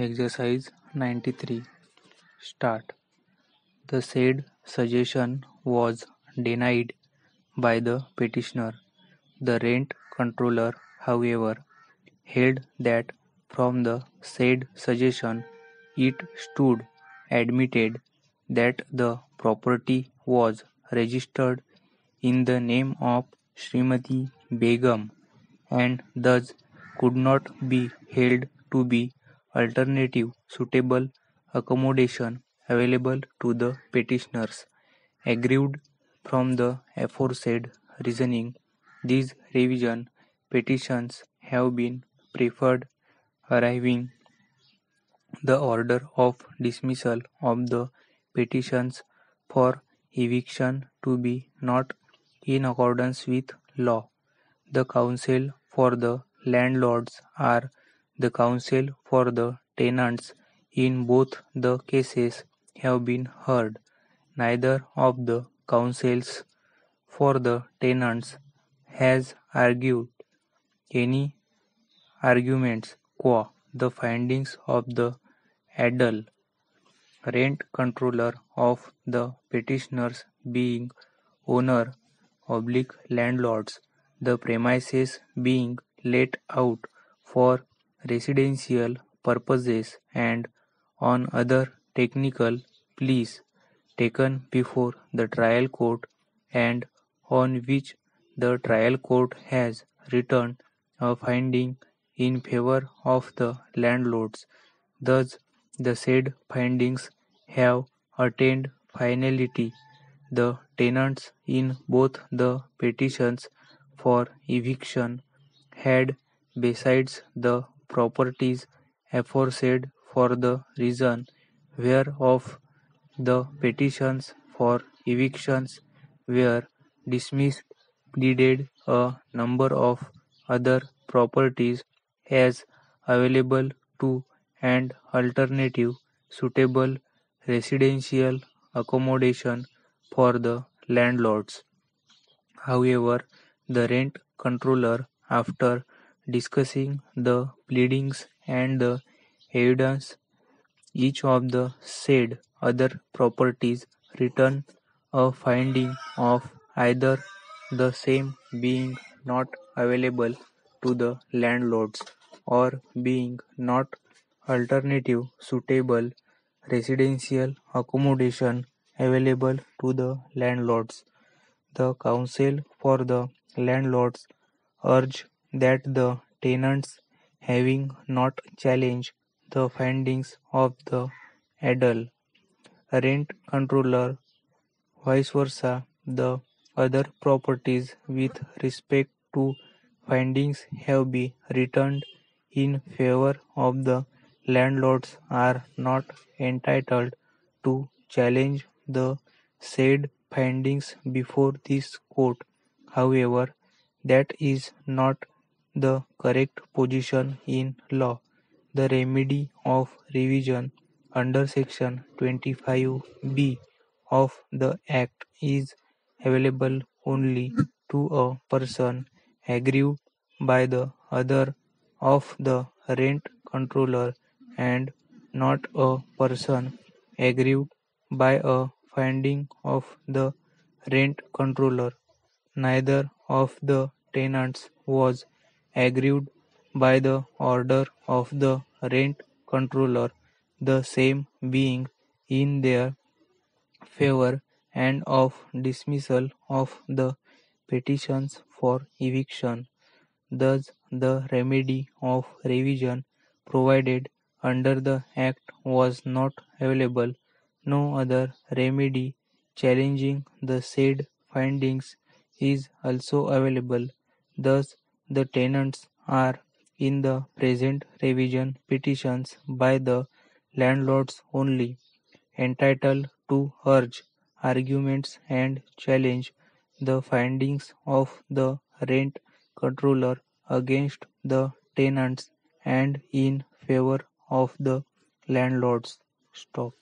Exercise 93. Start. The said suggestion was denied by the petitioner. The rent controller, however, held that from the said suggestion it stood admitted that the property was registered in the name of Srimati Begum and thus could not be held to be alternative suitable accommodation available to the petitioners. Aggrieved from the aforesaid reasoning, these revision petitions have been preferred, arriving the order of dismissal of the petitions for eviction to be not in accordance with law. The counsel for the landlords are the counsel for the tenants in both the cases have been heard. Neither of the counsels for the tenants has argued any arguments qua the findings of the adult rent controller of the petitioners being owner oblique landlords, the premises being let out for residential purposes and on other technical pleas taken before the trial court and on which the trial court has returned a finding in favor of the landlords. Thus, the said findings have attained finality. The tenants in both the petitions for eviction had, besides the properties aforesaid for the reason whereof the petitions for evictions were dismissed, pleaded a number of other properties as available to and alternative suitable residential accommodation for the landlords. However, the rent controller, after discussing the pleadings and the evidence, each of the said other properties returned a finding of either the same being not available to the landlords or being not alternative suitable residential accommodation available to the landlords. The counsel for the landlords urge that the tenants, having not challenged the findings of the adult rent controller, vice versa, the other properties with respect to findings have been returned in favor of the landlords are not entitled to challenge the said findings before this court. However, that is not the correct position in law. The remedy of revision under section 25B of the Act is available only to a person aggrieved by the other of the rent controller and not a person aggrieved by a finding of the rent controller. Neither of the tenants was aggrieved by the order of the rent controller, the same being in their favor and of dismissal of the petitions for eviction. Thus, the remedy of revision provided under the Act was not available. No other remedy challenging the said findings is also available. Thus, the tenants are in the present revision petitions by the landlords only entitled to urge arguments and challenge the findings of the rent controller against the tenants and in favor of the landlords. Stop.